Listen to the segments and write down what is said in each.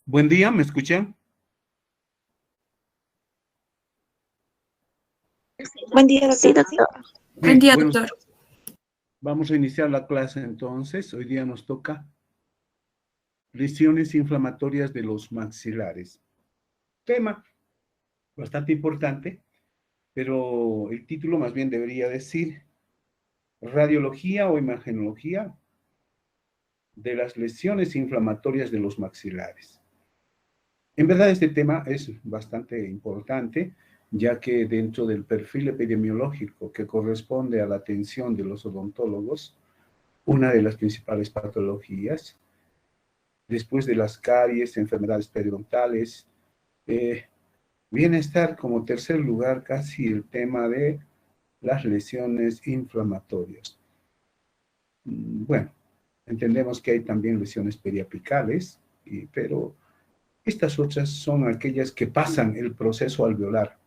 Buen día, ¿me escuchan? Buen día, Sí, doctor. doctor. Bien, Buen día, bueno, doctor. vamos a iniciar la clase entonces. Hoy día nos toca lesiones inflamatorias de los maxilares. Tema bastante importante, pero el título más bien debería decir radiología o imagenología de las lesiones inflamatorias de los maxilares. En verdad este tema es bastante importante, ya que dentro del perfil epidemiológico que corresponde a la atención de los odontólogos, una de las principales patologías, después de las caries, enfermedades periodontales, viene a estar como tercer lugar casi el tema de las lesiones inflamatorias. Bueno, entendemos que hay también lesiones periapicales, pero estas otras son aquellas que pasan el proceso alveolar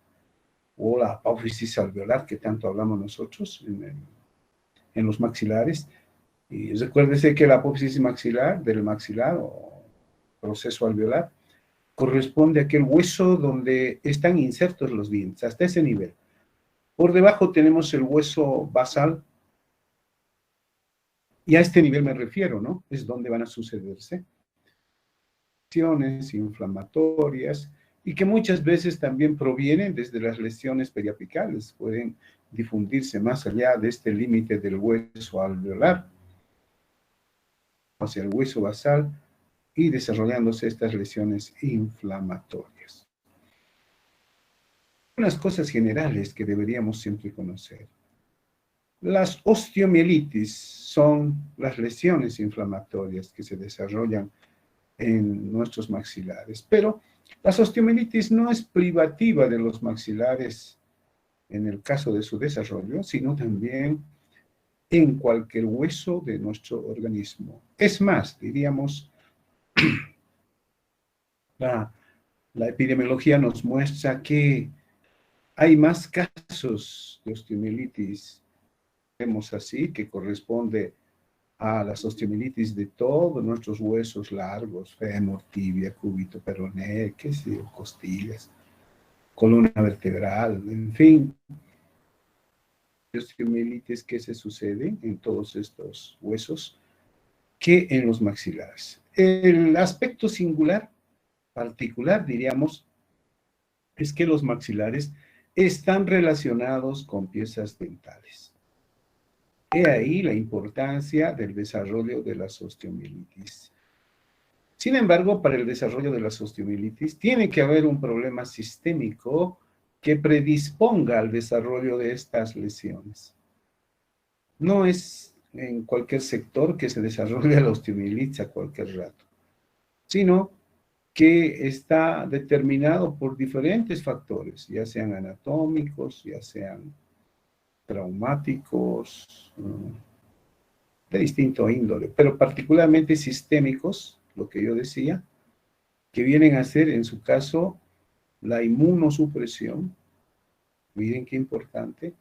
o la apófisis alveolar que tanto hablamos nosotros en los maxilares. Y recuérdese que la apófisis maxilar, del maxilar o proceso alveolar, corresponde a aquel hueso donde están insertos los dientes, hasta ese nivel. Por debajo tenemos el hueso basal, y a este nivel me refiero, ¿no? Es donde van a sucederse lesiones inflamatorias y que muchas veces también provienen desde las lesiones periapicales, pueden difundirse más allá de este límite del hueso alveolar hacia el hueso basal y desarrollándose estas lesiones inflamatorias. Unas cosas generales que deberíamos siempre conocer. Las osteomielitis son las lesiones inflamatorias que se desarrollan en nuestros maxilares, pero la osteomielitis no es privativa de los maxilares en el caso de su desarrollo, sino también en cualquier hueso de nuestro organismo. Es más, diríamos, la epidemiología nos muestra que hay más casos de osteomielitis, vemos así, que corresponde a las osteomielitis de todos nuestros huesos largos, fémur, tibia, cúbito, peroné, qué sé yo, costillas, columna vertebral, en fin, osteomielitis que se suceden en todos estos huesos que en los maxilares. El aspecto singular, particular, diríamos, es que los maxilares están relacionados con piezas dentales. He ahí la importancia del desarrollo de la osteomielitis. Sin embargo, para el desarrollo de la osteomielitis tiene que haber un problema sistémico que predisponga al desarrollo de estas lesiones. No es en cualquier sector que se desarrolle la osteomielitis a cualquier rato, sino que está determinado por diferentes factores, ya sean anatómicos, ya sean traumáticos, de distinto índole, pero particularmente sistémicos, lo que yo decía, que vienen a ser, en su caso, la inmunosupresión, miren qué importante,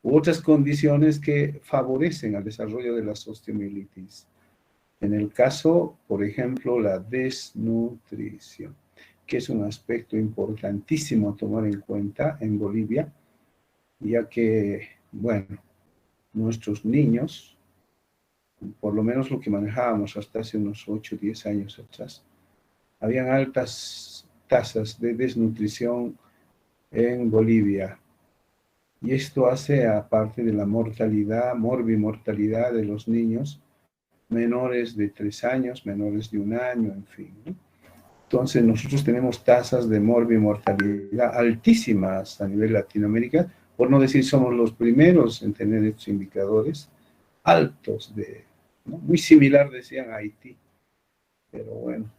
u otras condiciones que favorecen al desarrollo de la osteomielitis. En el caso, por ejemplo, la desnutrición, que es un aspecto importantísimo a tomar en cuenta en Bolivia, ya que, bueno, nuestros niños, por lo menos lo que manejábamos hasta hace unos 8 o 10 años atrás, habían altas tasas de desnutrición en Bolivia. Y esto hace, aparte de la mortalidad, morbimortalidad de los niños, menores de 3 años, menores de 1 año, en fin, ¿no? Entonces, nosotros tenemos tasas de morbimortalidad altísimas a nivel Latinoamérica, por no decir somos los primeros en tener estos indicadores altos, ¿no? Muy similar, decían, a Haití. Pero bueno,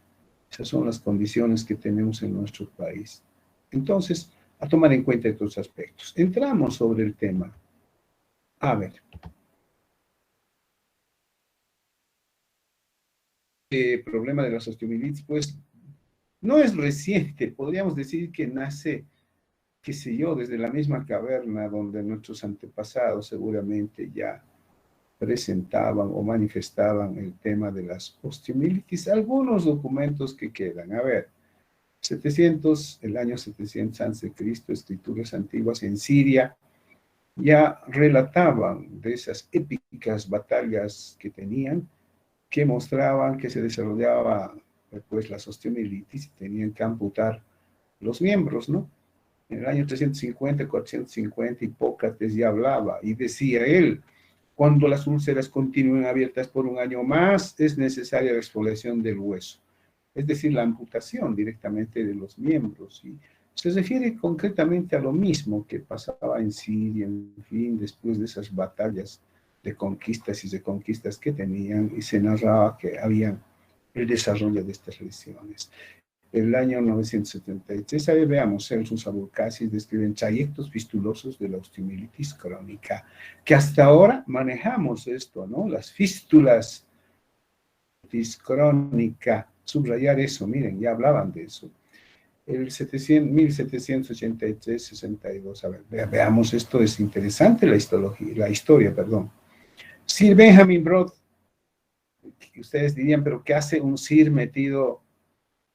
esas son las condiciones que tenemos en nuestro país. Entonces, a tomar en cuenta estos aspectos. Entramos sobre el tema. A ver. El problema de las osteomielitis, pues, no es reciente. Podríamos decir que nace, qué sé yo, desde la misma caverna donde nuestros antepasados seguramente ya presentaban o manifestaban el tema de las osteomielitis. Algunos documentos que quedan. A ver, el año 700 a.C., escrituras antiguas en Siria, ya relataban de esas épicas batallas que tenían, que mostraban que se desarrollaba pues las osteomielitis y tenían que amputar los miembros, ¿no? En el año 350, 450, Hipócrates ya hablaba y decía él, cuando las úlceras continúen abiertas por un año más, es necesaria la exfoliación del hueso, es decir, la amputación directamente de los miembros. Y se refiere concretamente a lo mismo que pasaba en Siria, en fin, después de esas batallas de conquistas y reconquistas que tenían, y se narraba que había el desarrollo de estas lesiones. El año 973, ahí veamos, Celsus Abulcasis describen trayectos fistulosos de la osteomielitis crónica, que hasta ahora manejamos esto, ¿no? Las fístulas crónica, subrayar eso, miren, ya hablaban de eso. El 1783-62, a ver, veamos, esto es interesante, la historia, perdón. Sir Benjamin Broad, ustedes dirían, pero ¿qué hace un Sir metido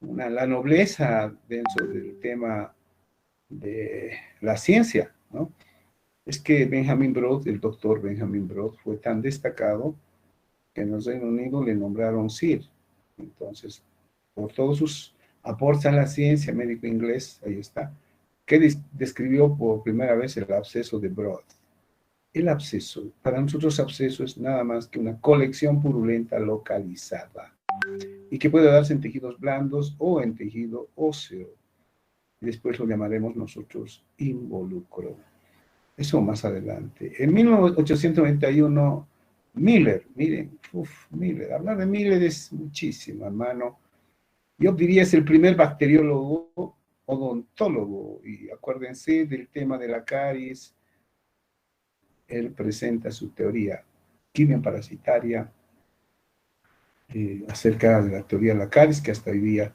la nobleza dentro del tema de la ciencia, ¿no? Es que Benjamin Broad, el doctor Benjamin Broad, fue tan destacado que en el Reino Unido le nombraron Sir. Entonces, por todos sus aportes a la ciencia, médico inglés, ahí está, que describió por primera vez el absceso de Broad. El absceso, para nosotros absceso es nada más que una colección purulenta localizada y que puede darse en tejidos blandos o en tejido óseo. Y después lo llamaremos nosotros involucro. Eso más adelante. En 1891, Miller, miren, Miller, hablar de Miller es muchísimo, hermano. Yo diría es el primer bacteriólogo odontólogo, y acuérdense del tema de la caries. Él presenta su teoría quimioparasitaria acerca de la teoría de la caries, que hasta hoy día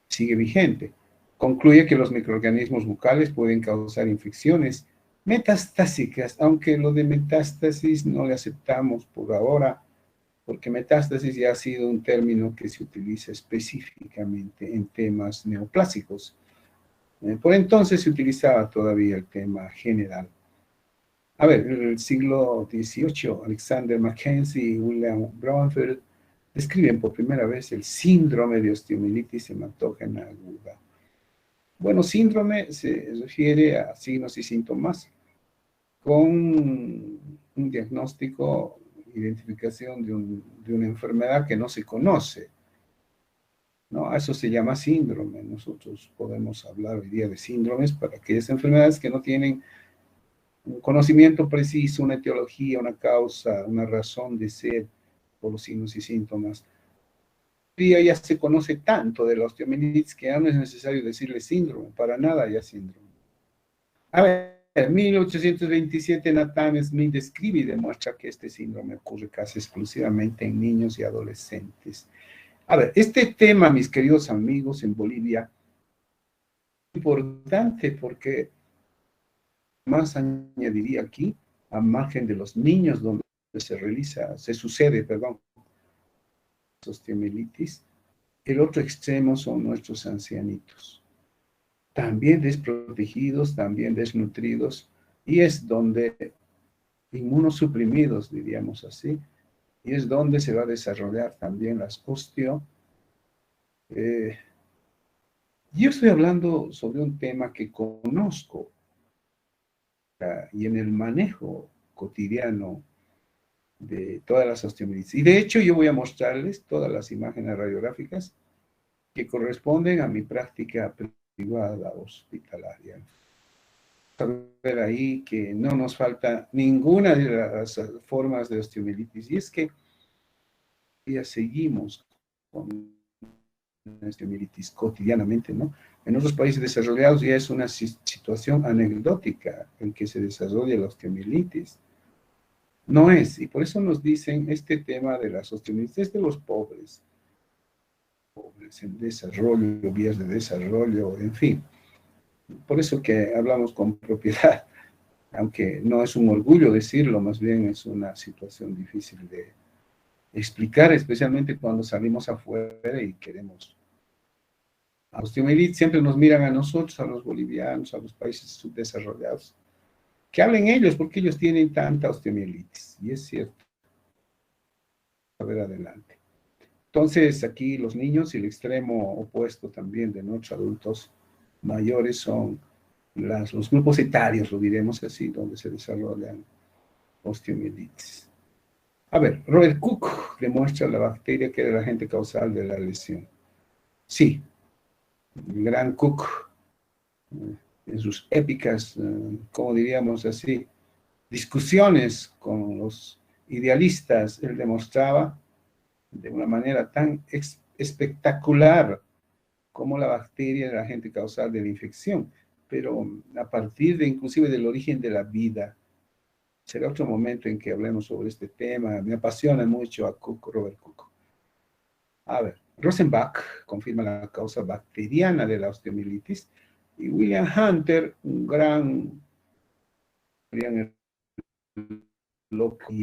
sigue vigente. Concluye que los microorganismos bucales pueden causar infecciones metastásicas, aunque lo de metástasis no le aceptamos por ahora, porque metástasis ya ha sido un término que se utiliza específicamente en temas neoplásicos. Por entonces se utilizaba todavía el tema general. A ver, en el siglo XVIII, Alexander Mackenzie y William Braunfeld describen por primera vez el síndrome de osteomielitis hematógena aguda. Bueno, síndrome se refiere a signos y síntomas con un diagnóstico, identificación de una enfermedad que no se conoce, ¿no? A eso se llama síndrome. Nosotros podemos hablar hoy día de síndromes para aquellas enfermedades que no tienen un conocimiento preciso, una etiología, una causa, una razón de ser por los signos y síntomas. Hoy día ya se conoce tanto de la osteomielitis que ya no es necesario decirle síndrome, para nada ya síndrome. A ver, en 1827 Nathan Smith describe y demuestra que este síndrome ocurre casi exclusivamente en niños y adolescentes. A ver, este tema, mis queridos amigos, en Bolivia, es importante porque más añadiría aquí, a margen de los niños donde se sucede, osteomielitis, el otro extremo son nuestros ancianitos, también desprotegidos, también desnutridos, y es donde inmunosuprimidos, diríamos así, y es donde se va a desarrollar también las osteo. Yo estoy hablando sobre un tema que conozco y en el manejo cotidiano de todas las osteomielitis. Y de hecho yo voy a mostrarles todas las imágenes radiográficas que corresponden a mi práctica privada hospitalaria. Vamos a ver ahí que no nos falta ninguna de las formas de osteomielitis. Y es que ya seguimos con osteomielitis cotidianamente, ¿no? En otros países desarrollados ya es una situación anecdótica en que se desarrolla la osteomielitis. No es, y por eso nos dicen este tema de las osteomielitis es de los pobres en desarrollo, vías de desarrollo, en fin. Por eso que hablamos con propiedad aunque no es un orgullo decirlo, más bien es una situación difícil de explicar, especialmente cuando salimos afuera y queremos. A osteomielitis siempre nos miran a nosotros, a los bolivianos, a los países subdesarrollados, que hablen ellos, porque ellos tienen tanta osteomielitis, y es cierto. A ver, adelante. Entonces, aquí los niños y el extremo opuesto también de nuestros adultos mayores son los grupos etarios, lo diremos así, donde se desarrollan osteomielitis. A ver, Robert Cook demuestra la bacteria que era el agente causal de la lesión. Sí, el gran Cook, en sus épicas, como diríamos así, discusiones con los idealistas, él demostraba de una manera tan espectacular como la bacteria era el agente causal de la infección, pero a partir de inclusive del origen de la vida. Será otro momento en que hablemos sobre este tema. Me apasiona mucho a Cook, Robert Cook. A ver, Rosenbach confirma la causa bacteriana de la osteomielitis y William Hunter, un gran loco,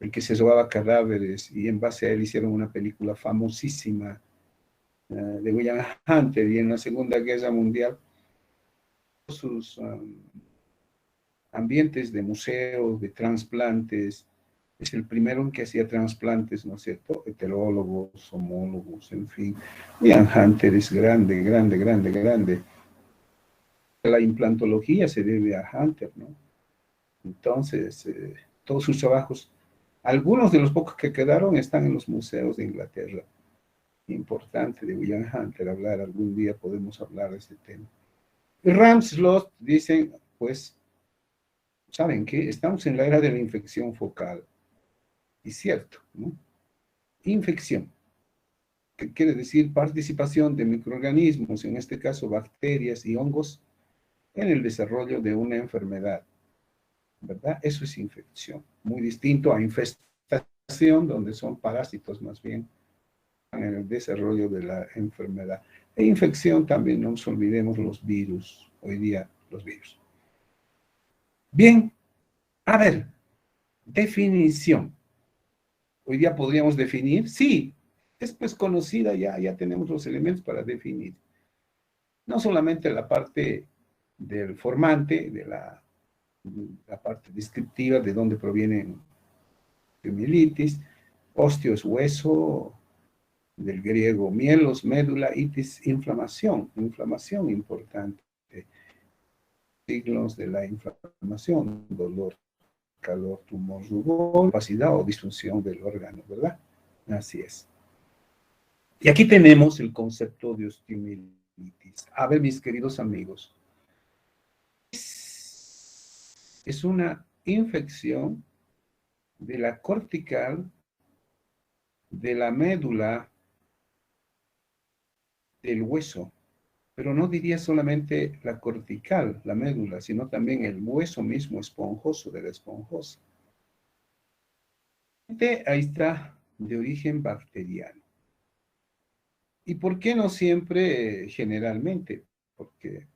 el que se robaba cadáveres y en base a él hicieron una película famosísima de William Hunter, y en la Segunda Guerra Mundial sus ambientes de museos, de trasplantes, es el primero en que hacía trasplantes, ¿no es cierto? Heterólogos, homólogos, en fin. Ian Hunter es grande, grande, grande, grande. La implantología se debe a Hunter, ¿no? Entonces, todos sus trabajos, algunos de los pocos que quedaron están en los museos de Inglaterra. Importante de William Hunter hablar, algún día podemos hablar de este tema. Y Ramslot dicen, pues, ¿saben qué? Estamos en la era de la infección focal. Y cierto, ¿no? Infección, que quiere decir participación de microorganismos, en este caso bacterias y hongos, en el desarrollo de una enfermedad, ¿verdad? Eso es infección, muy distinto a infestación, donde son parásitos más bien en el desarrollo de la enfermedad. E infección también, no nos olvidemos los virus, hoy día los virus. Bien, a ver, definición. Hoy día podríamos definir, sí, es pues conocida ya, ya tenemos los elementos para definir. No solamente la parte del formante, de la parte descriptiva de dónde proviene la mielitis, osteo es hueso, del griego mielos, médula, itis, inflamación, inflamación importante, signos de la inflamación, dolor, calor, tumor, rubor, opacidad o disfunción del órgano, ¿verdad? Así es. Y aquí tenemos el concepto de osteomielitis. A ver, mis queridos amigos, es una infección de la cortical, de la médula, del hueso, pero no diría solamente la cortical, la médula, sino también el hueso mismo esponjoso de la esponjosa. Ahí está, de origen bacteriano. ¿Y por qué no siempre generalmente? Porque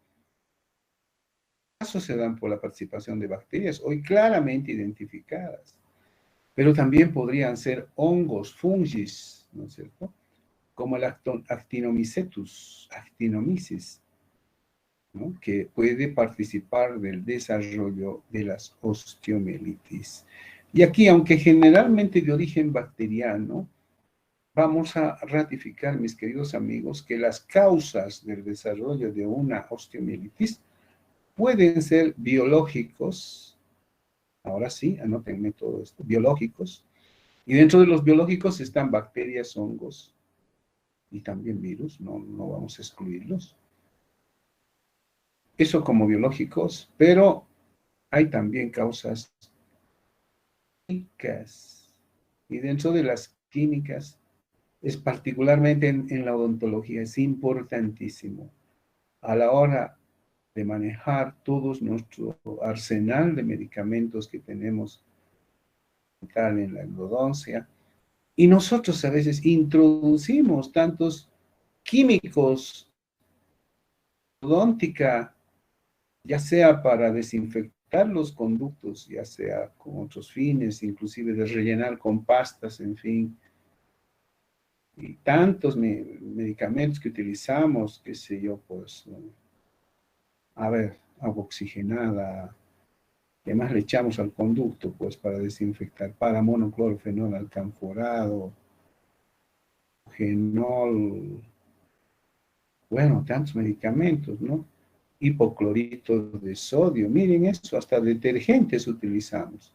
casos se dan por la participación de bacterias hoy claramente identificadas, pero también podrían ser hongos, fungis, ¿no es cierto? Como el actinomycetus, actinomyces, ¿no? Que puede participar del desarrollo de las osteomielitis. Y aquí, aunque generalmente de origen bacteriano, vamos a ratificar, mis queridos amigos, que las causas del desarrollo de una osteomielitis pueden ser biológicos, ahora sí, anótenme todo esto, biológicos, y dentro de los biológicos están bacterias, hongos y también virus, no vamos a excluirlos. Eso como biológicos, pero hay también causas químicas, y dentro de las químicas, es particularmente en la odontología, es importantísimo a la hora de manejar todo nuestro arsenal de medicamentos que tenemos en la endodoncia. Y nosotros a veces introducimos tantos químicos odóntica, ya sea para desinfectar los conductos, ya sea con otros fines, inclusive de rellenar con pastas, en fin, y tantos medicamentos que utilizamos, qué sé yo, pues, a ver, agua oxigenada, que más le echamos al conducto, pues, para desinfectar, para monoclorofenol alcanforado, genol, bueno, tantos medicamentos, ¿no? Hipoclorito de sodio, miren eso, hasta detergentes utilizamos,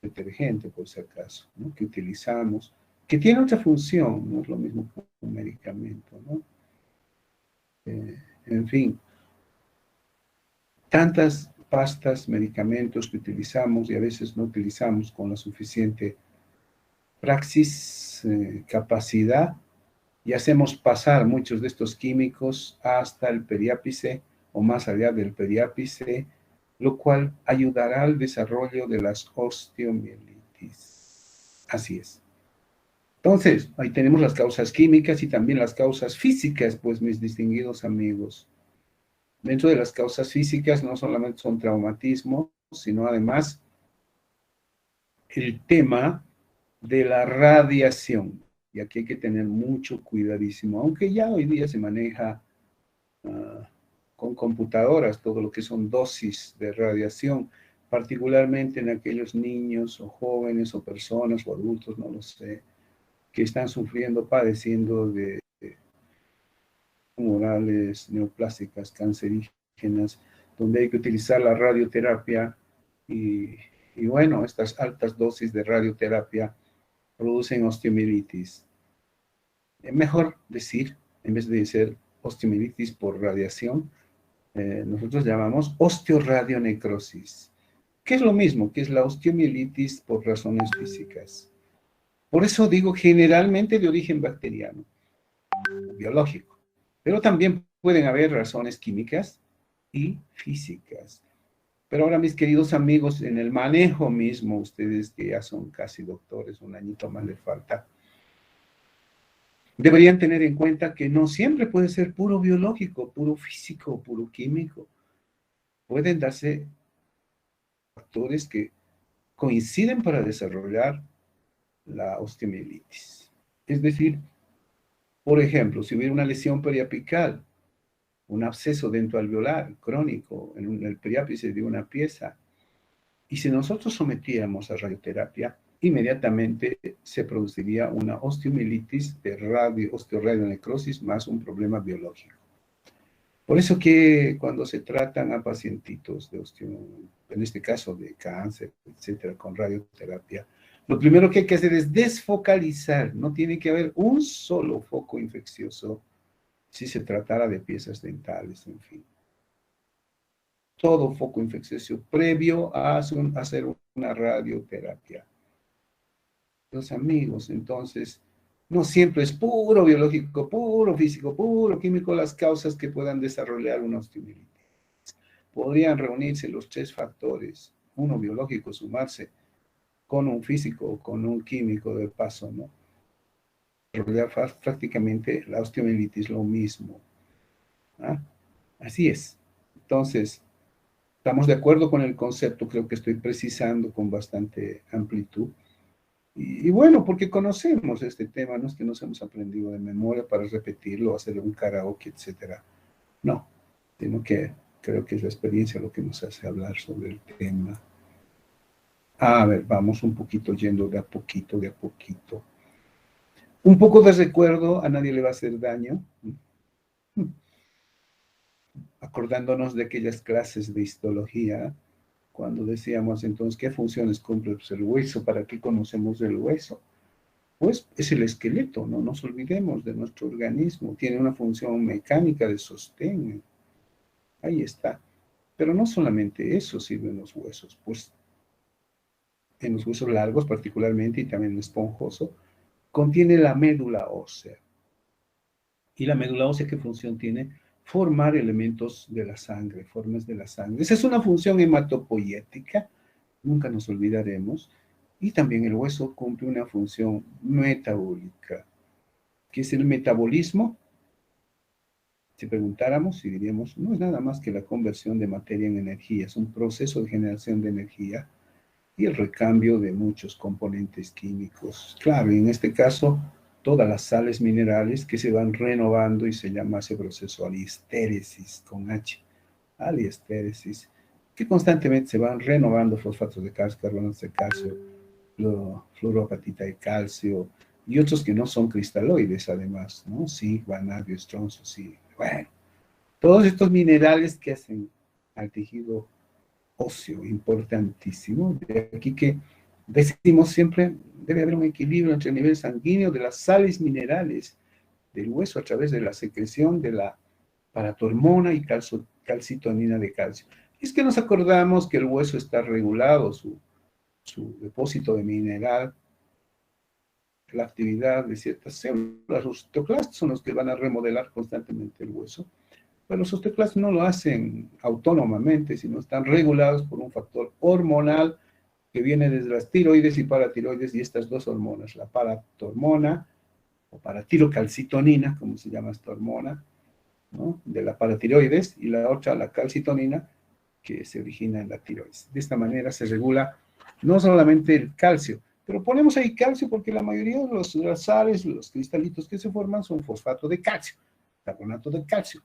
detergente por si acaso, ¿no? Que utilizamos, que tiene otra función, no es lo mismo que un medicamento, ¿no? En fin, tantas pastas, medicamentos que utilizamos y a veces no utilizamos con la suficiente praxis, capacidad, y hacemos pasar muchos de estos químicos hasta el periápice o más allá del periápice, lo cual ayudará al desarrollo de las osteomielitis. Así es. Entonces, ahí tenemos las causas químicas y también las causas físicas, pues mis distinguidos amigos. Dentro de las causas físicas no solamente son traumatismos, sino además el tema de la radiación. Y aquí hay que tener mucho cuidadísimo, aunque ya hoy día se maneja con computadoras todo lo que son dosis de radiación, particularmente en aquellos niños o jóvenes o personas o adultos, no lo sé, que están sufriendo, padeciendo de tumorales, neoplásicas, cancerígenas, donde hay que utilizar la radioterapia y bueno, estas altas dosis de radioterapia producen osteomielitis. Es mejor decir, en vez de ser osteomielitis por radiación, nosotros llamamos osteoradionecrosis, que es lo mismo que es la osteomielitis por razones físicas. Por eso digo generalmente de origen bacteriano, biológico, pero también pueden haber razones químicas y físicas. Pero ahora, mis queridos amigos, en el manejo mismo, ustedes que ya son casi doctores, un añito más les falta, deberían tener en cuenta que no siempre puede ser puro biológico, puro físico, puro químico. Pueden darse factores que coinciden para desarrollar la osteomielitis. Es decir, por ejemplo, si hubiera una lesión periapical, un absceso dentro alveolar crónico en el periápice de una pieza, y si nosotros sometiéramos a radioterapia, inmediatamente se produciría una osteomielitis de osteoradionecrosis más un problema biológico. Por eso que cuando se tratan a pacientitos de en este caso de cáncer, etcétera, con radioterapia, lo primero que hay que hacer es desfocalizar. No tiene que haber un solo foco infeccioso si se tratara de piezas dentales, en fin. Todo foco infeccioso previo a hacer una radioterapia. Los amigos, entonces, no siempre es puro biológico, puro físico, puro químico las causas que puedan desarrollar una osteomielitis. Podrían reunirse los tres factores, uno biológico, sumarse con un físico o con un químico de paso, ¿no? Prácticamente la osteomielitis lo mismo. ¿Ah? Así es. Entonces, estamos de acuerdo con el concepto, creo que estoy precisando con bastante amplitud. Y bueno, porque conocemos este tema, no es que nos hemos aprendido de memoria para repetirlo, hacer un karaoke, etcétera. No, sino que creo que es la experiencia lo que nos hace hablar sobre el tema. A ver, vamos un poquito yendo de a poquito, de a poquito. Un poco de recuerdo, a nadie le va a hacer daño. Acordándonos de aquellas clases de histología, cuando decíamos entonces, ¿qué funciones cumple el hueso? ¿Para qué conocemos el hueso? Pues es el esqueleto, no nos olvidemos de nuestro organismo. Tiene una función mecánica de sostén. Ahí está. Pero no solamente eso sirven los huesos, pues en los huesos largos particularmente y también en el esponjoso, contiene la médula ósea. ¿Y la médula ósea qué función tiene? Formar elementos de la sangre, formas de la sangre. Esa es una función hematopoyética, nunca nos olvidaremos. Y también el hueso cumple una función metabólica, que es el metabolismo Si preguntáramos, y diríamos, no es nada más que la conversión de materia en energía, es un proceso de generación de energía y el recambio de muchos componentes químicos. Claro, y en este caso, todas las sales minerales que se van renovando y se llama ese proceso aliestéresis con H, aliestéresis, que constantemente se van renovando fosfatos de calcio, carbonatos de calcio, fluoroapatita de calcio y otros que no son cristaloides además, ¿no? Sí, vanadio, estroncio, sí. Bueno, todos estos minerales que hacen al tejido óseo, importantísimo. De aquí que decimos siempre, debe haber un equilibrio entre el nivel sanguíneo de las sales minerales del hueso a través de la secreción de la paratormona y calcitonina de calcio. Es que nos acordamos que el hueso está regulado, su depósito de mineral, la actividad de ciertas células. Los osteoclastos son los que van a remodelar constantemente el hueso, pero los osteoclastos no lo hacen autónomamente, sino están regulados por un factor hormonal que viene desde las tiroides y paratiroides, y estas dos hormonas, la paratormona o paratirocalcitonina, como se llama esta hormona, ¿no? De la paratiroides, y la otra, la calcitonina, que se origina en la tiroides. De esta manera se regula no solamente el calcio, pero ponemos ahí calcio porque la mayoría de las sales, los cristalitos que se forman son fosfato de calcio, carbonato de calcio,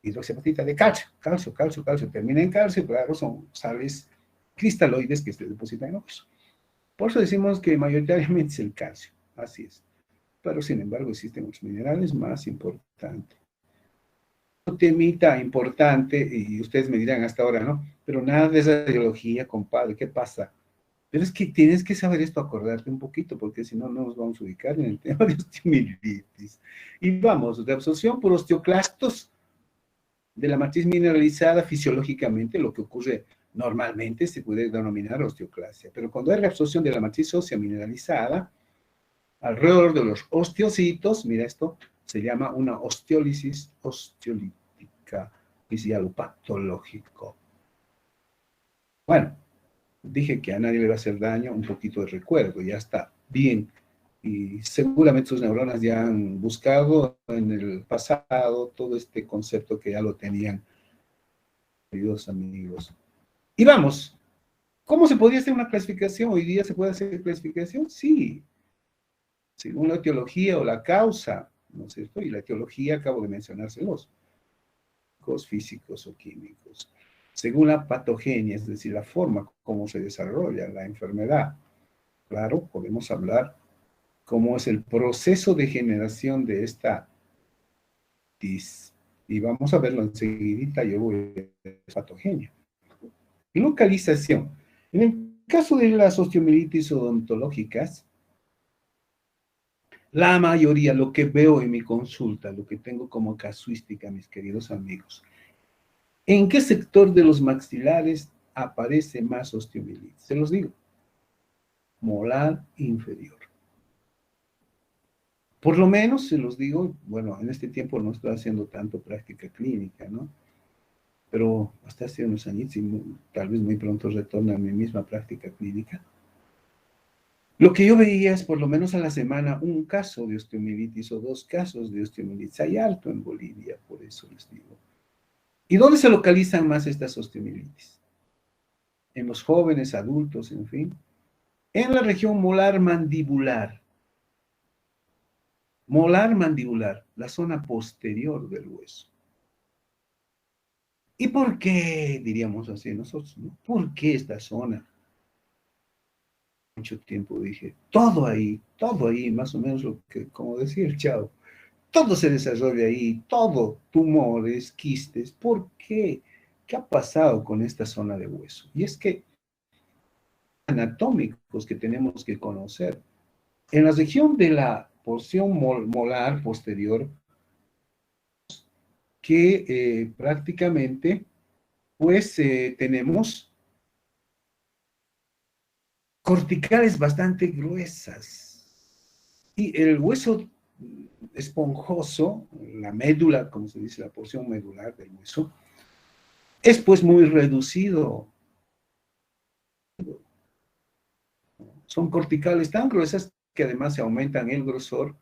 hidroxiapatita de calcio, calcio, termina en calcio, claro, son sales cristaloides que se depositan en ojos. Por eso decimos que mayoritariamente es el calcio, así es. Pero sin embargo existen otros minerales más importantes. Un temita importante, y ustedes me dirán hasta ahora, ¿no? Pero nada de esa ideología, compadre, ¿qué pasa? Pero es que tienes que saber esto, acordarte un poquito, porque si no, no nos vamos a ubicar en el tema de osteomielitis. Y vamos, de absorción por osteoclastos de la matriz mineralizada fisiológicamente, lo que ocurre normalmente se puede denominar osteoclasia. Pero cuando hay reabsorción de la matriz ósea mineralizada, alrededor de los osteocitos, mira esto, se llama una osteólisis osteolítica, y algo patológico. Bueno, dije que a nadie le va a hacer daño, un poquito de recuerdo, ya está bien. Y seguramente sus neuronas ya han buscado en el pasado todo este concepto que ya lo tenían, queridos amigos. Y vamos, ¿cómo se podría hacer una clasificación? ¿Hoy día se puede hacer clasificación? Sí, según la etiología o la causa, ¿no es cierto? Y la etiología acabo de mencionárselos, físicos o químicos. Según la patogenia, es decir, la forma como se desarrolla la enfermedad. Claro, podemos hablar cómo es el proceso de generación de esta dis. Y vamos a verlo enseguida, yo voy a patogenia. Localización. En el caso de las osteomielitis odontológicas, la mayoría, lo que veo en mi consulta, lo que tengo como casuística, mis queridos amigos, ¿en qué sector de los maxilares aparece más osteomielitis? Se los digo, molar inferior. Por lo menos se los digo, bueno, en este tiempo no estoy haciendo tanto práctica clínica, ¿no? Pero hasta hace unos años, y tal vez muy pronto retorne a mi misma práctica clínica. Lo que yo veía es por lo menos a la semana un caso de osteomielitis o dos casos de osteomielitis. Hay alto en Bolivia, por eso les digo. ¿Y dónde se localizan más estas osteomielitis? En los jóvenes, adultos, en fin. En la región molar mandibular. Molar mandibular, la zona posterior del hueso. ¿Y por qué, diríamos así nosotros, ¿no? ¿Por qué esta zona? Mucho tiempo dije, todo ahí, más o menos lo que, como decía el Chavo, todo se desarrolla ahí, todo, tumores, quistes. ¿Por qué? ¿Qué ha pasado con esta zona de hueso? Y es que anatómicos que tenemos que conocer. En la región de la porción molar posterior, que prácticamente, pues tenemos corticales bastante gruesas. Y el hueso esponjoso, la médula, como se dice, la porción medular del hueso, es pues muy reducido. Son corticales tan gruesas que además se aumentan el grosor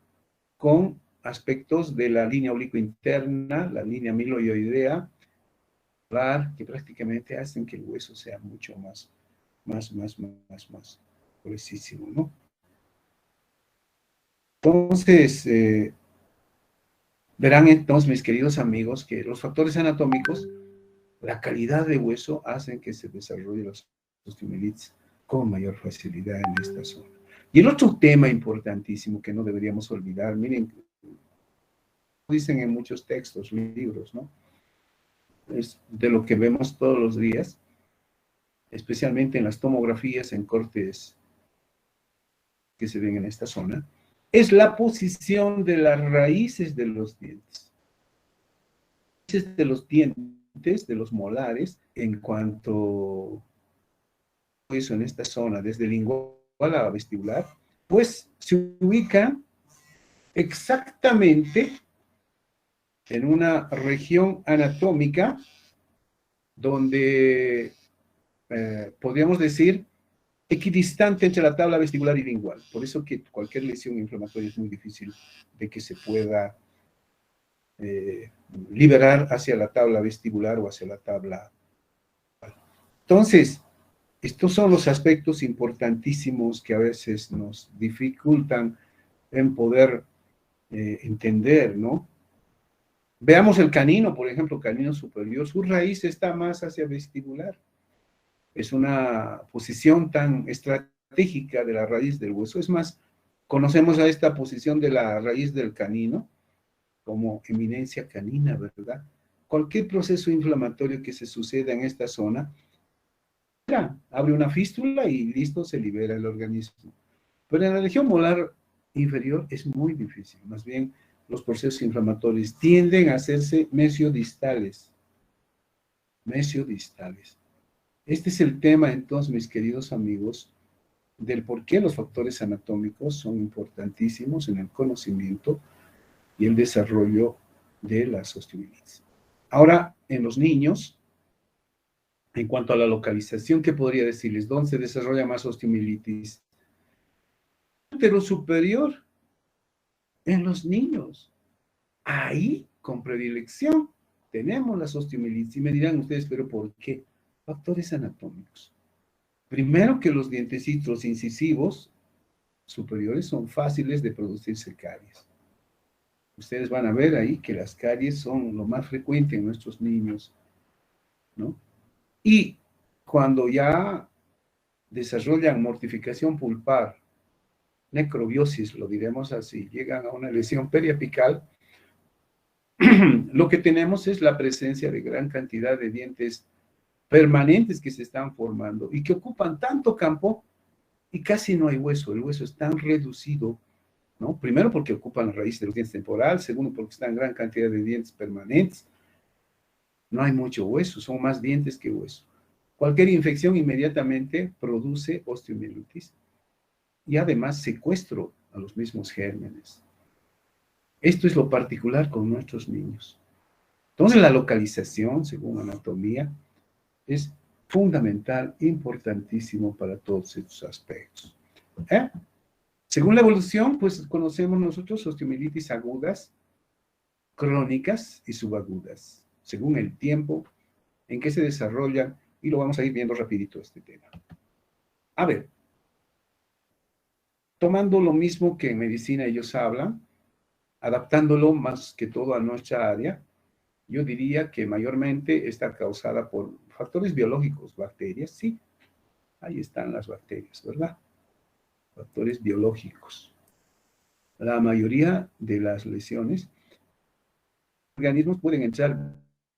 con aspectos de la línea oblicuo interna, la línea amiloidea, que prácticamente hacen que el hueso sea mucho más gruesísimo, ¿no? Entonces, verán entonces, mis queridos amigos, que los factores anatómicos, la calidad de hueso, hacen que se desarrolle la osteomielitis con mayor facilidad en esta zona. Y el otro tema importantísimo que no deberíamos olvidar, miren, dicen en muchos textos, libros, ¿no? Es de lo que vemos todos los días, especialmente en las tomografías en cortes que se ven en esta zona, es la posición de las raíces de los dientes. Raíces de los dientes, de los molares, en cuanto a eso en esta zona, desde lingual a vestibular, pues se ubican exactamente en una región anatómica donde podríamos decir equidistante entre la tabla vestibular y lingual. Por eso que cualquier lesión inflamatoria es muy difícil de que se pueda liberar hacia la tabla vestibular o hacia la tabla. Entonces, estos son los aspectos importantísimos que a veces nos dificultan en poder entender, ¿no? Veamos el canino, por ejemplo, canino superior, su raíz está más hacia vestibular. Es una posición tan estratégica de la raíz del hueso. Es más, conocemos a esta posición de la raíz del canino como eminencia canina, ¿verdad? Cualquier proceso inflamatorio que se suceda en esta zona, abre una fístula y listo, se libera el organismo. Pero en la región molar inferior es muy difícil. Más bien, los procesos inflamatorios tienden a hacerse mesiodistales. Mesiodistales. Este es el tema, entonces, mis queridos amigos, del por qué los factores anatómicos son importantísimos en el conocimiento y el desarrollo de las osteomielitis. Ahora, en los niños, en cuanto a la localización, ¿qué podría decirles? ¿Dónde se desarrolla más osteomielitis? Útero superior, en los niños. Ahí, con predilección, tenemos las osteomielitis. Y me dirán ustedes, ¿pero por qué? Factores anatómicos. Primero que los dientecitos incisivos superiores son fáciles de producirse caries. Ustedes van a ver ahí que las caries son lo más frecuente en nuestros niños, ¿no? Y cuando ya desarrollan mortificación pulpar, necrobiosis, lo diremos así, llegan a una lesión periapical, lo que tenemos es la presencia de gran cantidad de dientes permanentes que se están formando y que ocupan tanto campo y casi no hay hueso. El hueso es tan reducido, ¿no? Primero porque ocupan la raíz de los dientes temporales, segundo porque están gran cantidad de dientes permanentes. No hay mucho hueso, son más dientes que hueso. Cualquier infección inmediatamente produce osteomielitis y además secuestro a los mismos gérmenes. Esto es lo particular con nuestros niños. Entonces la localización, según anatomía, es fundamental, importantísimo para todos estos aspectos. Según la evolución, pues conocemos nosotros osteomielitis agudas, crónicas y subagudas, según el tiempo en que se desarrollan, y lo vamos a ir viendo rapidito este tema. A ver, tomando lo mismo que en medicina ellos hablan, adaptándolo más que todo a nuestra área, yo diría que mayormente está causada por factores biológicos, bacterias, sí, ahí están las bacterias, ¿verdad? Factores biológicos. La mayoría de las lesiones, organismos pueden entrar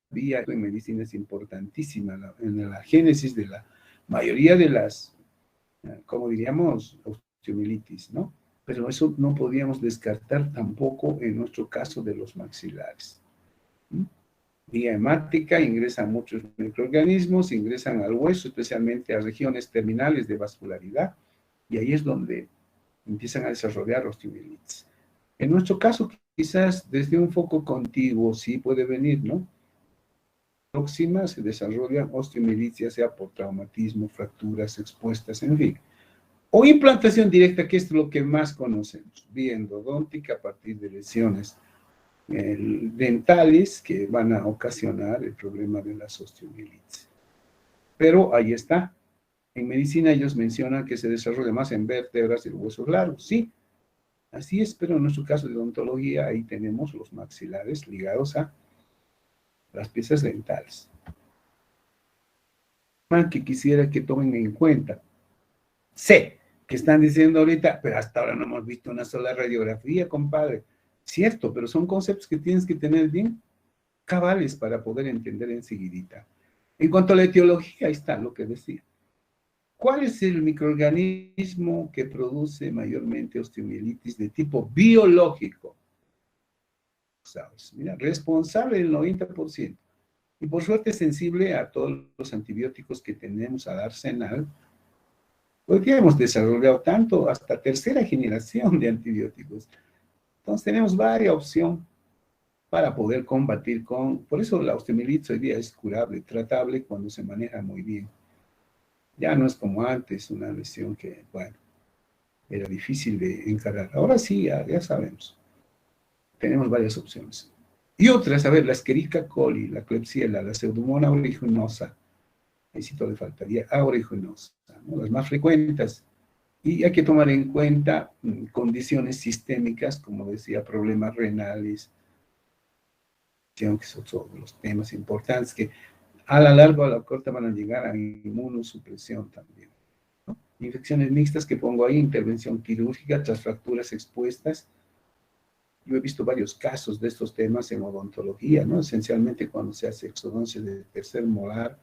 vía, en medicina es importantísima, en la génesis de la mayoría de las, como diríamos, osteomielitis, ¿no? Pero eso no podíamos descartar tampoco en nuestro caso de los maxilares. Vía hemática ingresan muchos microorganismos, ingresan al hueso, especialmente a regiones terminales de vascularidad, y ahí es donde empiezan a desarrollar osteomielitis. En nuestro caso, quizás desde un foco contiguo sí puede venir, ¿no? Próxima se desarrolla osteomielitis, ya sea por traumatismo, fracturas expuestas, en fin. O implantación directa, que es lo que más conocemos, vía endodóntica a partir de lesiones dentales que van a ocasionar el problema de las osteomielitis. Pero ahí está. En medicina ellos mencionan que se desarrolla más en vértebras y huesos largos. Sí, así es, pero en nuestro caso de odontología, ahí tenemos los maxilares ligados a las piezas dentales. Que quisiera que tomen en cuenta. Sé que están diciendo ahorita, pero hasta ahora no hemos visto una sola radiografía, compadre. Cierto, pero son conceptos que tienes que tener bien cabales para poder entender enseguidita. En cuanto a la etiología, ahí está lo que decía. ¿Cuál es el microorganismo que produce mayormente osteomielitis de tipo biológico? ¿Sabes? Mira, responsable del 90%. Y por suerte sensible a todos los antibióticos que tenemos al arsenal, porque hemos desarrollado tanto hasta tercera generación de antibióticos. Entonces tenemos varias opciones para poder combatir con... Por eso la osteomielitis hoy día es curable, tratable cuando se maneja muy bien. Ya no es como antes, una lesión que, bueno, era difícil de encarar. Ahora sí, ya sabemos. Tenemos varias opciones. Y otras, a ver, la Escherichia coli, la Klebsiella, la Pseudomonas aeruginosa. Ahí sí le faltaría aeruginosa, ¿no? Las más frecuentes. Y hay que tomar en cuenta condiciones sistémicas, como decía, problemas renales, que son todos los temas importantes que a la larga o a la corta van a llegar a inmunosupresión también, ¿no? Infecciones mixtas que pongo ahí, intervención quirúrgica tras fracturas expuestas. Yo he visto varios casos de estos temas en odontología, ¿no? Esencialmente cuando se hace exodoncia de tercer molar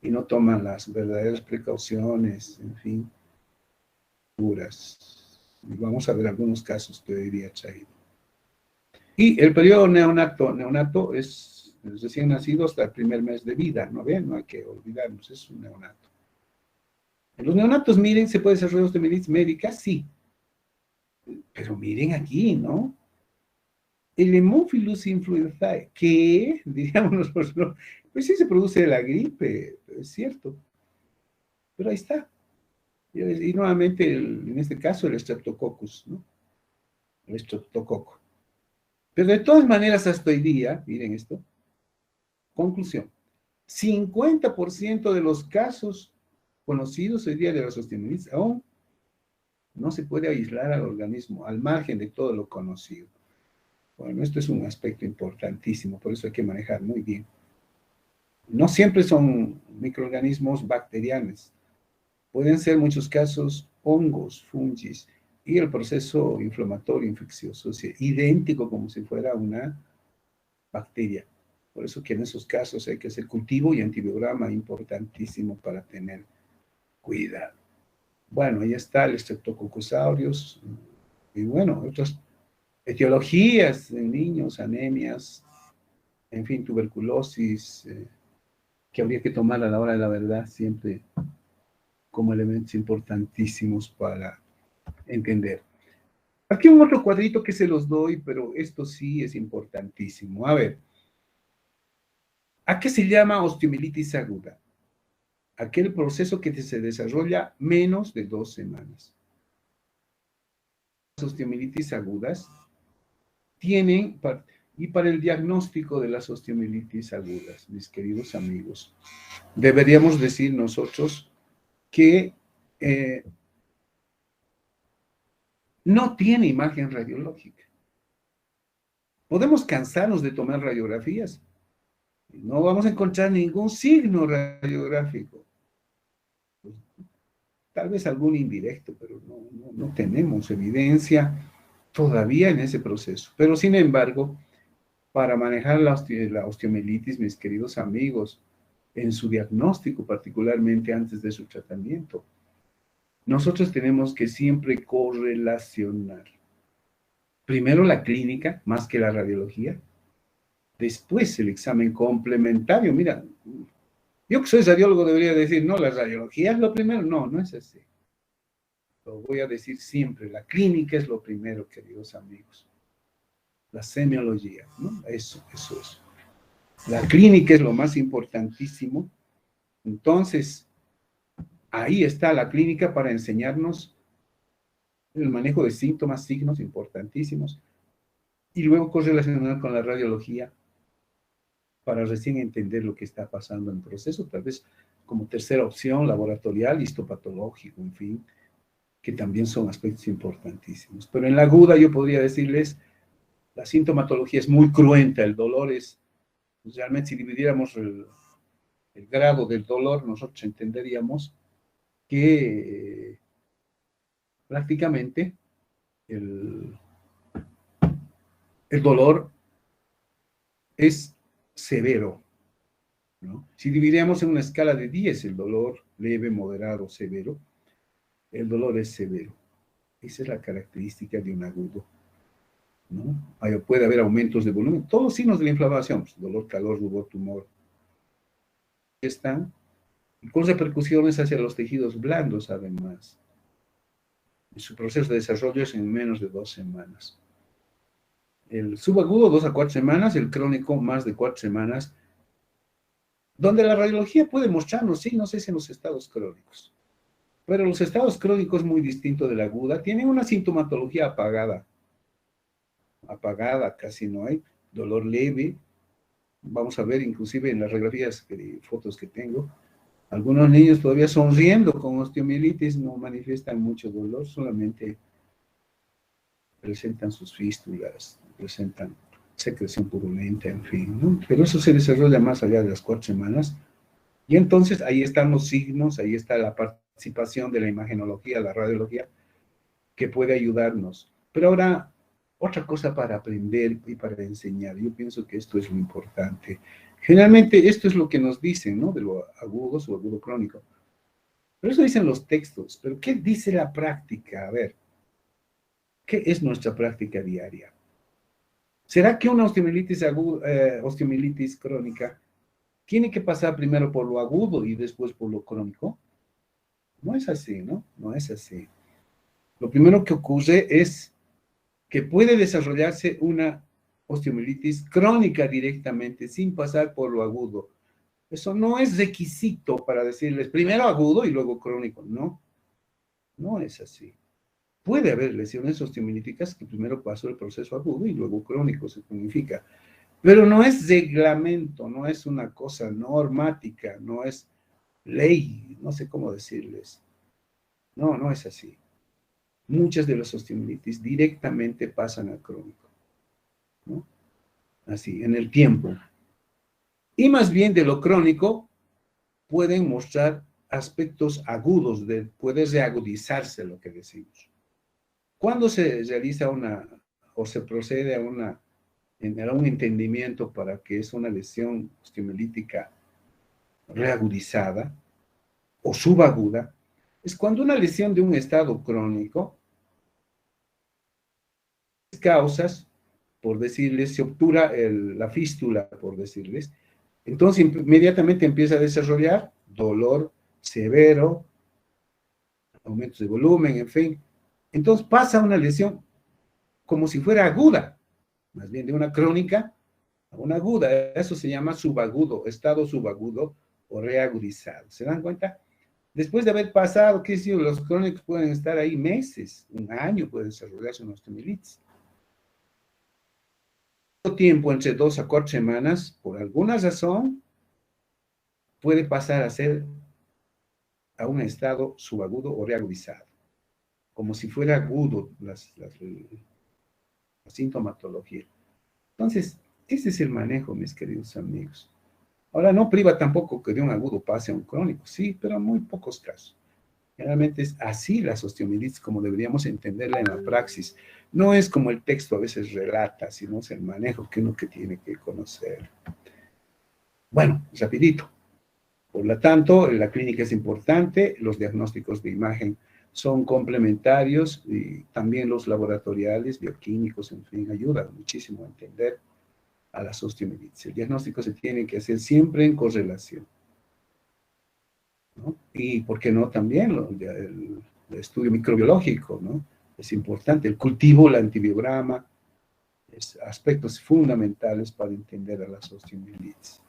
y no toman las verdaderas precauciones, en fin, puras. Y vamos a ver algunos casos que diría Chaid. Y el periodo neonato es recién nacido hasta el primer mes de vida, ¿no ven? No hay que olvidarnos, es un neonato. En los neonatos, miren, ¿se puede desarrollar osteomielitis médica? Sí. Pero miren aquí, ¿no? El Haemophilus influenzae, ¿qué? Diríamos nosotros, pues sí se produce de la gripe, es cierto. Pero ahí está. Y nuevamente, en este caso, el Streptococcus, ¿no? El Streptococo. Pero de todas maneras, hasta hoy día, miren esto, conclusión, 50% de los casos conocidos hoy día de la osteomielitis aún no se puede aislar al organismo, al margen de todo lo conocido. Bueno, esto es un aspecto importantísimo, por eso hay que manejar muy bien. No siempre son microorganismos bacterianos, pueden ser en muchos casos hongos, fungis, y el proceso inflamatorio infeccioso es idéntico como si fuera una bacteria. Por eso que en esos casos hay que hacer cultivo y antibiograma importantísimo para tener cuidado. Bueno, ahí está el Streptococcus aureus, y bueno, otras etiologías en niños, anemias, en fin, tuberculosis, que habría que tomar a la hora de la verdad siempre como elementos importantísimos para entender. Aquí un otro cuadrito que se los doy, pero esto sí es importantísimo. A ver, ¿a qué se llama osteomielitis aguda? Aquel proceso que se desarrolla menos de 2 semanas. Las osteomielitis agudas tienen, y para el diagnóstico de las osteomielitis agudas, mis queridos amigos, deberíamos decir nosotros que no tiene imagen radiológica. Podemos cansarnos de tomar radiografías. No vamos a encontrar ningún signo radiográfico. Tal vez algún indirecto, pero no tenemos evidencia todavía en ese proceso. Pero sin embargo, para manejar la osteomielitis, mis queridos amigos, en su diagnóstico, particularmente antes de su tratamiento, nosotros tenemos que siempre correlacionar. Primero la clínica, más que la radiología. Después el examen complementario. Mira, yo que soy radiólogo debería decir, no, la radiología es lo primero. No, no es así. Lo voy a decir siempre, la clínica es lo primero, queridos amigos. La semiología, ¿no? Eso. La clínica es lo más importantísimo. Entonces, ahí está la clínica para enseñarnos el manejo de síntomas, signos importantísimos, y luego correlacionar con la radiología para recién entender lo que está pasando en el proceso, tal vez como tercera opción, laboratorial, histopatológico, en fin, que también son aspectos importantísimos. Pero en la aguda yo podría decirles, la sintomatología es muy cruenta, el dolor es, pues, realmente si dividiéramos el grado del dolor, nosotros entenderíamos que prácticamente el, el dolor es severo, ¿no? Si dividiéramos en una escala de 10 el dolor leve, moderado, severo, el dolor es severo. Esa es la característica de un agudo, ¿no? Puede haber aumentos de volumen, todos los signos de la inflamación, pues, dolor, calor, rubor, tumor, están con repercusiones hacia los tejidos blandos, además. Y su proceso de desarrollo es en menos de 2 semanas. El subagudo, 2 a 4 semanas, el crónico, más de 4 semanas, donde la radiología puede mostrarnos signos es en los estados crónicos. Pero los estados crónicos, muy distinto de la aguda, tienen una sintomatología apagada. Apagada, casi no hay. Dolor leve. Vamos a ver, inclusive en las radiografías, fotos que tengo, algunos niños todavía sonriendo con osteomielitis no manifiestan mucho dolor, solamente presentan sus fístulas, presentan secreción purulenta, en fin, ¿no? Pero eso se desarrolla más allá de las 4 semanas. Y entonces ahí están los signos, ahí está la participación de la imagenología, la radiología, que puede ayudarnos. Pero ahora, otra cosa para aprender y para enseñar. Yo pienso que esto es lo importante. Generalmente esto es lo que nos dicen, ¿no? De lo agudo o agudo crónico. Pero eso dicen los textos. Pero ¿qué dice la práctica? A ver, ¿qué es nuestra práctica diaria? ¿Será que una osteomielitis crónica tiene que pasar primero por lo agudo y después por lo crónico? No es así, ¿no? No es así. Lo primero que ocurre es que puede desarrollarse una osteomielitis crónica directamente, sin pasar por lo agudo. Eso no es requisito para decirles primero agudo y luego crónico. No, no es así. Puede haber lesiones osteomielíticas que primero pasó el proceso agudo y luego crónico, se significa. Pero no es reglamento, no es una cosa normática, no es ley, no sé cómo decirles. No, no es así. Muchas de las osteomielitis directamente pasan al crónico, ¿no? Así, en el tiempo. Y más bien de lo crónico pueden mostrar aspectos agudos, puede reagudizarse lo que decimos. Cuando se realiza o se procede a un entendimiento para que es una lesión osteomielítica reagudizada o subaguda, es cuando una lesión de un estado crónico causas, por decirles, se obtura la fístula, por decirles, entonces inmediatamente empieza a desarrollar dolor severo, aumentos de volumen, en fin. Entonces pasa una lesión como si fuera aguda, más bien de una crónica a una aguda. Eso se llama subagudo, estado subagudo o reagudizado. ¿Se dan cuenta? Después de haber pasado, qué sé yo, los crónicos pueden estar ahí meses, un año puede desarrollarse una osteomielitis. Tiempo, entre 2 a 4 semanas, por alguna razón, puede pasar a ser a un estado subagudo o reagudizado, como si fuera agudo la sintomatología. Entonces, ese es el manejo, mis queridos amigos. Ahora, no priva tampoco que de un agudo pase a un crónico, sí, pero en muy pocos casos. Generalmente es así la osteomielitis como deberíamos entenderla en la praxis. No es como el texto a veces relata, sino es el manejo que uno que tiene que conocer. Bueno, rapidito. Por lo tanto, la clínica es importante, los diagnósticos de imagen son complementarios y también los laboratoriales, bioquímicos, en fin, ayudan muchísimo a entender a las osteomielitis. El diagnóstico se tiene que hacer siempre en correlación, ¿no? Y, ¿por qué no también el estudio microbiológico, ¿no? Es importante, el cultivo, el antibiograma, aspectos fundamentales para entender a las osteomielitis.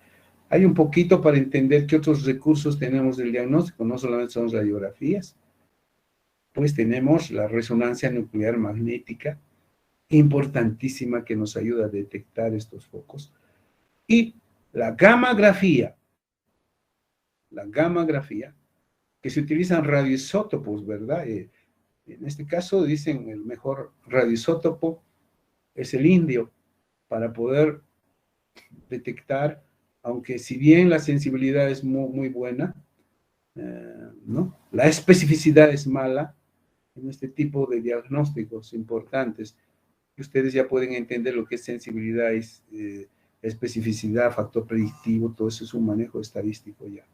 Hay un poquito para entender qué otros recursos tenemos del diagnóstico, no solamente son radiografías. Pues tenemos la resonancia nuclear magnética, importantísima, que nos ayuda a detectar estos focos. Y la gammagrafía, que se utilizan radioisótopos, ¿verdad? En este caso dicen el mejor radioisótopo es el indio, para poder detectar, aunque si bien la sensibilidad es muy, muy buena, ¿no? La especificidad es mala en este tipo de diagnósticos importantes. Ustedes ya pueden entender lo que es sensibilidad, especificidad, factor predictivo, todo eso es un manejo estadístico ya.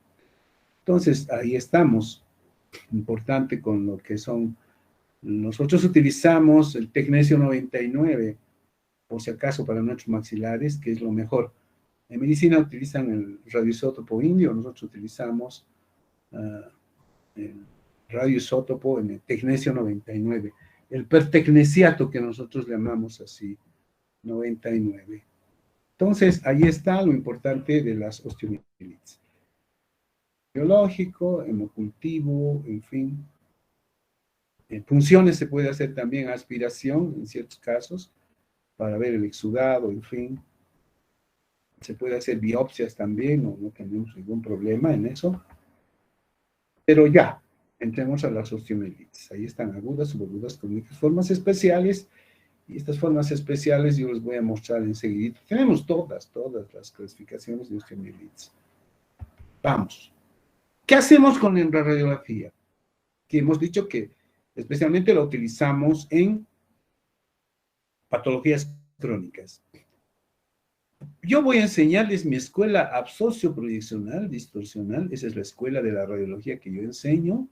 Entonces, ahí estamos, importante con lo que son. Nosotros utilizamos el Tecnesio 99, por si acaso, para nuestros maxilares, que es lo mejor. En medicina utilizan el radioisótopo indio, nosotros utilizamos el radioisótopo en el Tecnesio 99, el pertecnesiato que nosotros llamamos así, 99. Entonces, ahí está lo importante de las osteomielitis. Biológico, hemocultivo, en fin. En funciones se puede hacer también aspiración en ciertos casos para ver el exudado, en fin. Se puede hacer biopsias también, no tenemos ningún problema en eso. Pero ya, entremos a las osteomielitis. Ahí están agudas, subagudas, crónicas, formas especiales. Y estas formas especiales yo les voy a mostrar enseguida. Tenemos todas las clasificaciones de osteomielitis. Vamos. ¿Qué hacemos con la radiografía? Que hemos dicho que especialmente la utilizamos en patologías crónicas. Yo voy a enseñarles mi escuela absorcio-proyeccional, distorsional. Esa es la escuela de la radiología que yo enseño,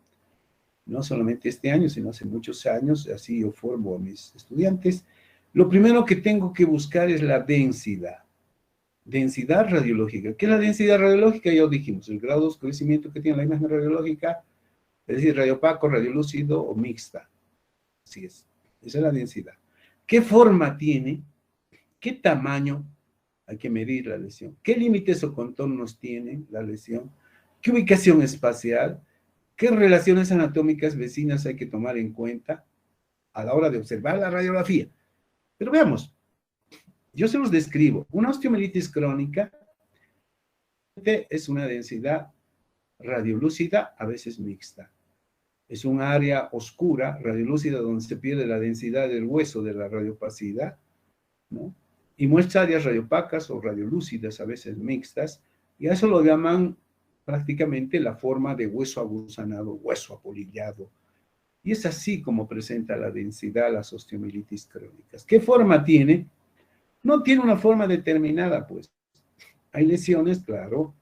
no solamente este año, sino hace muchos años. Así yo formo a mis estudiantes. Lo primero que tengo que buscar es la densidad. Densidad radiológica. ¿Qué es la densidad radiológica? Ya lo dijimos, el grado de oscurecimiento que tiene la imagen radiológica, es decir, radiopaco, radiolúcido o mixta. Así es. Esa es la densidad. ¿Qué forma tiene? ¿Qué tamaño? Hay que medir la lesión. ¿Qué límites o contornos tiene la lesión? ¿Qué ubicación espacial? ¿Qué relaciones anatómicas vecinas hay que tomar en cuenta a la hora de observar la radiografía? Pero veamos, yo se los describo. Una osteomielitis crónica es una densidad radiolúcida, a veces mixta. Es un área oscura, radiolúcida, donde se pierde la densidad del hueso de la radiopacidad, ¿no? Y muestra áreas radiopacas o radiolúcidas, a veces mixtas, y a eso lo llaman prácticamente la forma de hueso agusanado, hueso apolillado. Y es así como presenta la densidad las osteomielitis crónicas. ¿Qué forma tiene? No tiene una forma determinada, pues. Hay lesiones, claro,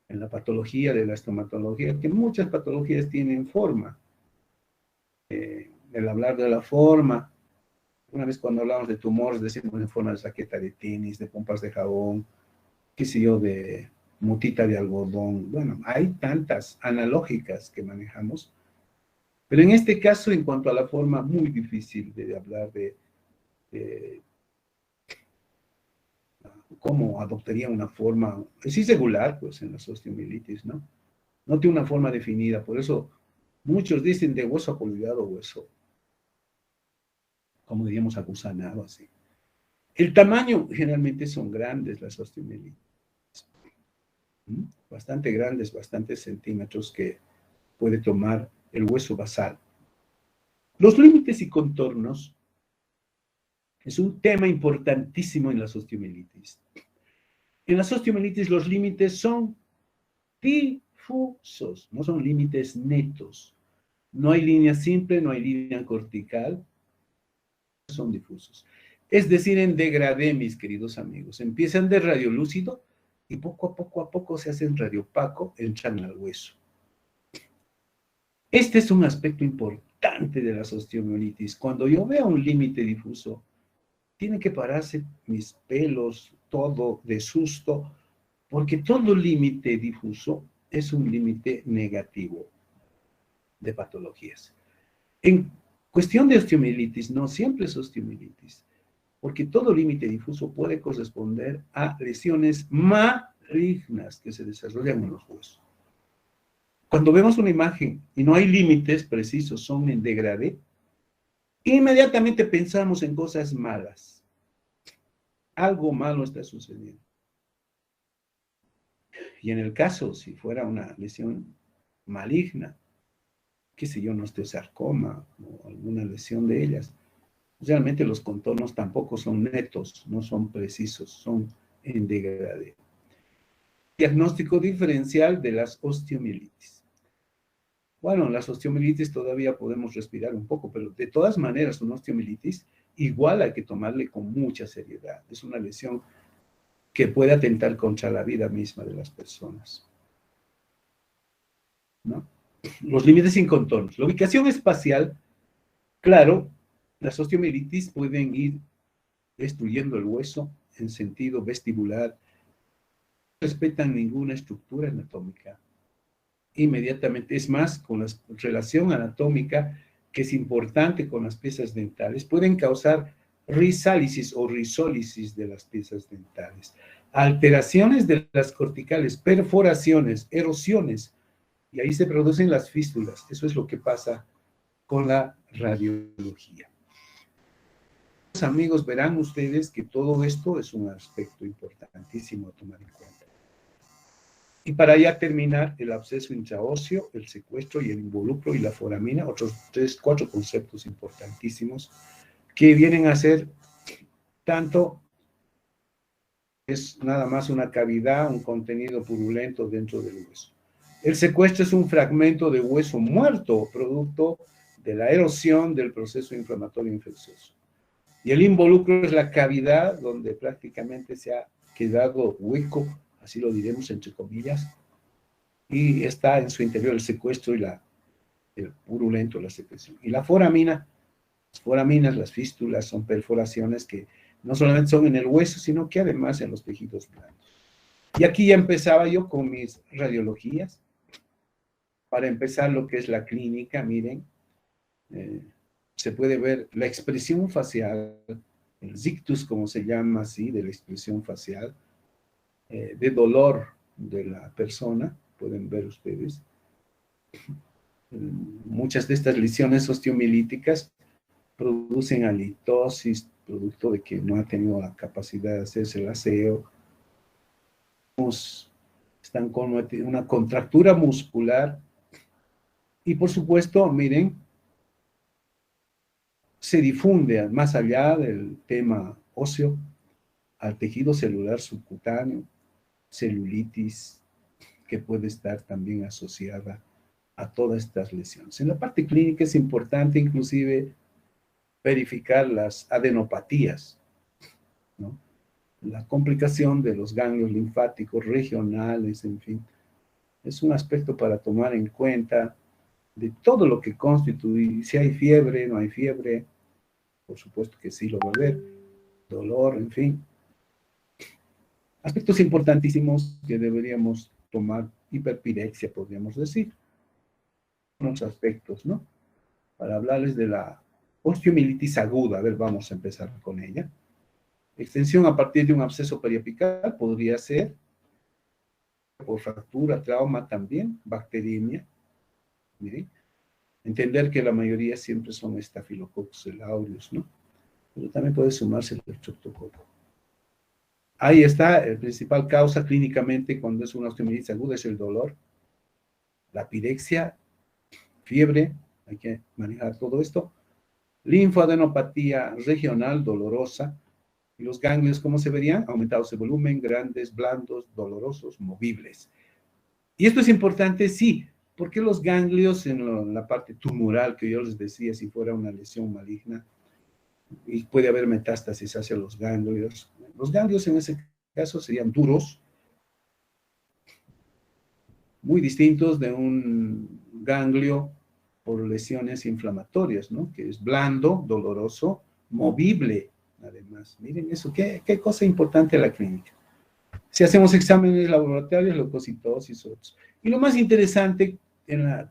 en la patología de la estomatología, que muchas patologías tienen forma. El hablar de la forma, una vez cuando hablamos de tumores, decimos en forma de saqueta de tenis, de pompas de jabón, qué sé yo, de motita de algodón. Bueno, hay tantas analógicas que manejamos, pero en este caso, en cuanto a la forma, muy difícil de hablar de cómo adoptaría una forma. Es irregular, pues, en las osteomielitis, ¿no? No tiene una forma definida, por eso muchos dicen de hueso apolillado o hueso, como diríamos, agusanado, así. El tamaño, generalmente son grandes las osteomielitis. Bastante grandes, bastantes centímetros que puede tomar el hueso basal. Los límites y contornos es un tema importantísimo en las osteomielitis. En las osteomielitis los límites son difusos, no son límites netos. No hay línea simple, no hay línea cortical, son difusos. Es decir, en degradé, mis queridos amigos. Empiezan de radiolúcido y poco a poco se hacen radiopaco, entran al hueso. Este es un aspecto importante de las osteomielitis. Cuando yo veo un límite difuso, tienen que pararse mis pelos, todo de susto, porque todo límite difuso es un límite negativo de patologías. En cuestión de osteomielitis, no siempre es osteomielitis, porque todo límite difuso puede corresponder a lesiones malignas que se desarrollan en los huesos. Cuando vemos una imagen y no hay límites precisos, son en degradé, inmediatamente pensamos en cosas malas. Algo malo está sucediendo. Y en el caso, si fuera una lesión maligna, qué sé yo, un osteosarcoma o alguna lesión de ellas, realmente los contornos tampoco son netos, no son precisos, son en degradé. Diagnóstico diferencial de las osteomielitis. Bueno, las osteomielitis todavía podemos respirar un poco, pero de todas maneras una osteomielitis igual hay que tomarle con mucha seriedad. Es una lesión que puede atentar contra la vida misma de las personas, ¿no? Los límites sin contornos. La ubicación espacial, claro, las osteomielitis pueden ir destruyendo el hueso en sentido vestibular, no respetan ninguna estructura anatómica. Inmediatamente, es más, con la relación anatómica, que es importante con las piezas dentales, pueden causar rizálisis o rizólisis de las piezas dentales, alteraciones de las corticales, perforaciones, erosiones, y ahí se producen las fístulas. Eso es lo que pasa con la radiología. Amigos, verán ustedes que todo esto es un aspecto importantísimo a tomar en cuenta. Y para ya terminar, el absceso intraóseo, el secuestro y el involucro y la foramina, otros 4 conceptos importantísimos que vienen a ser tanto, es nada más una cavidad, un contenido purulento dentro del hueso. El secuestro es un fragmento de hueso muerto, producto de la erosión del proceso inflamatorio infeccioso. Y el involucro es la cavidad donde prácticamente se ha quedado hueco, así lo diremos entre comillas, y está en su interior el secuestro y el purulento, la secreción. Y la foramina, las foraminas, las fístulas, son perforaciones que no solamente son en el hueso, sino que además en los tejidos blandos. Y aquí ya empezaba yo con mis radiologías. Para empezar lo que es la clínica, miren, se puede ver la expresión facial, el zictus, como se llama así, de la expresión facial, de dolor de la persona, pueden ver ustedes. Muchas de estas lesiones osteomielíticas producen halitosis, producto de que no ha tenido la capacidad de hacerse el aseo. Están con una contractura muscular y, por supuesto, miren, se difunde más allá del tema óseo al tejido celular subcutáneo, celulitis, que puede estar también asociada a todas estas lesiones. En la parte clínica es importante inclusive verificar las adenopatías, ¿no? La complicación de los ganglios linfáticos regionales, en fin, es un aspecto para tomar en cuenta de todo lo que constituye, si hay fiebre, no hay fiebre, por supuesto que sí lo va a haber, dolor, en fin. Aspectos importantísimos que deberíamos tomar, hiperpirexia, podríamos decir. Unos aspectos, ¿no? Para hablarles de la osteomielitis aguda, a ver, vamos a empezar con ella. Extensión a partir de un absceso periapical podría ser por fractura, trauma también, bacteriemia. Miren, entender que la mayoría siempre son Staphylococcus aureus, ¿no? Pero también puede sumarse el estreptococo. Ahí está, la principal causa clínicamente cuando es una osteomielitis aguda es el dolor, la pirexia, fiebre, hay que manejar todo esto, linfoadenopatía regional dolorosa, y los ganglios, ¿cómo se verían? Aumentados de volumen, grandes, blandos, dolorosos, movibles. Y esto es importante, sí, porque los ganglios en la parte tumoral, que yo les decía, si fuera una lesión maligna, y puede haber metástasis hacia los ganglios en ese caso serían duros, muy distintos de un ganglio por lesiones inflamatorias, ¿no? Que es blando, doloroso, movible, además. Miren eso, qué cosa importante la clínica. Si hacemos exámenes laboratorios, leucocitosis, otros. Y lo más interesante,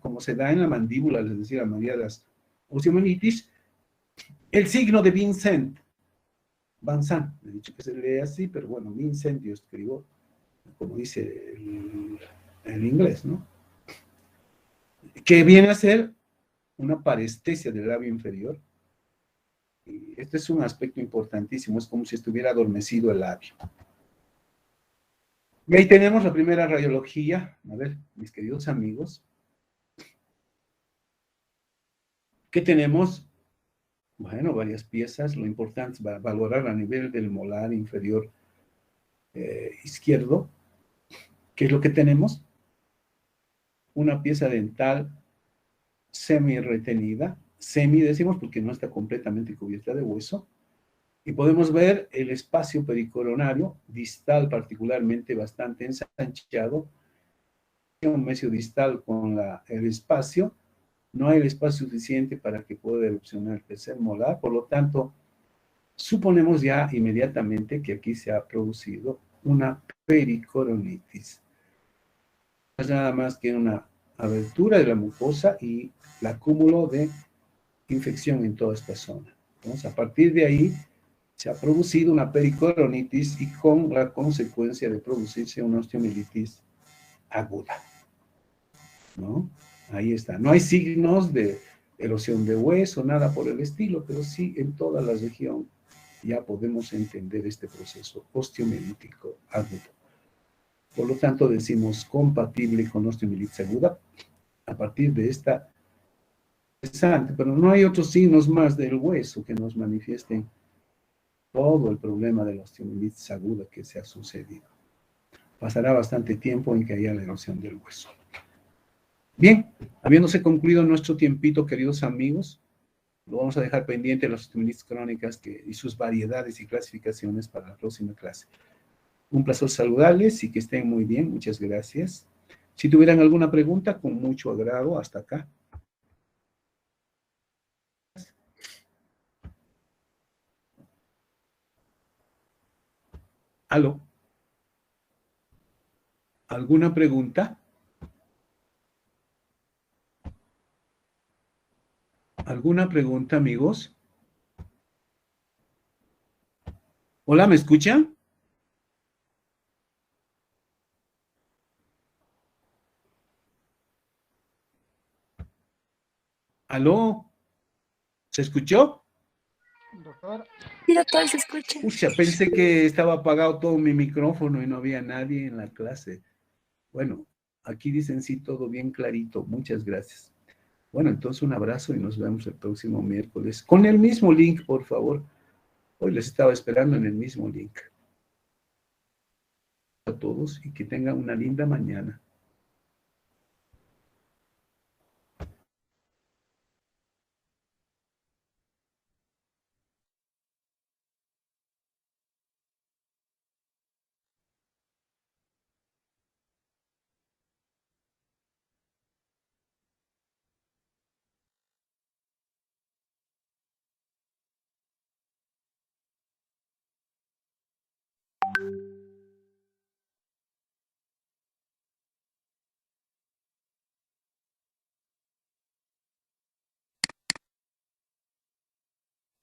como se da en la mandíbula, es decir, la mayoría de las osteomielitis, el signo de Vincent. Vincent, he dicho que se lee así, pero bueno, Vincent, yo escribo, como dice el inglés, ¿no? que viene a ser una parestesia del labio inferior. Y este es un aspecto importantísimo, es como si estuviera adormecido el labio. Y ahí tenemos la primera radiología. A ver, mis queridos amigos, ¿qué tenemos? Bueno, varias piezas. Lo importante es valorar a nivel del molar inferior izquierdo. ¿Qué es lo que tenemos? Una pieza dental semi-retenida. Semi decimos porque no está completamente cubierta de hueso. Y podemos ver el espacio pericoronario, distal particularmente bastante ensanchado, un mesiodistal con el espacio. No hay el espacio suficiente para que pueda erupcionar el tercer molar, por lo tanto, suponemos ya inmediatamente que aquí se ha producido una pericoronitis. No es nada más que una abertura de la mucosa y el acúmulo de infección en toda esta zona. Entonces, a partir de ahí, se ha producido una pericoronitis y con la consecuencia de producirse una osteomielitis aguda, ¿no? Ahí está. No hay signos de erosión de hueso, nada por el estilo, pero sí en toda la región ya podemos entender este proceso osteomielítico agudo. Por lo tanto, decimos compatible con osteomielitis aguda a partir de esta interesante, pero no hay otros signos más del hueso que nos manifiesten todo el problema de la osteomielitis aguda que se ha sucedido. Pasará bastante tiempo en que haya la erosión del hueso. Bien, habiéndose concluido nuestro tiempito, queridos amigos, lo vamos a dejar pendiente de las osteomielitis crónicas y sus variedades y clasificaciones para la próxima clase. Un placer saludarles y que estén muy bien. Muchas gracias. Si tuvieran alguna pregunta, con mucho agrado, hasta acá. ¿Aló? ¿Alguna pregunta? ¿Alguna pregunta, amigos? Hola, ¿me escuchan? ¿Aló? ¿Se escuchó? Doctor. Sí, doctor, se escucha. Pucha, pensé que estaba apagado todo mi micrófono y no había nadie en la clase. Bueno, aquí dicen sí, todo bien clarito. Muchas gracias. Bueno, entonces un abrazo y nos vemos el próximo miércoles. Con el mismo link, por favor. Hoy les estaba esperando en el mismo link. A todos y que tengan una linda mañana.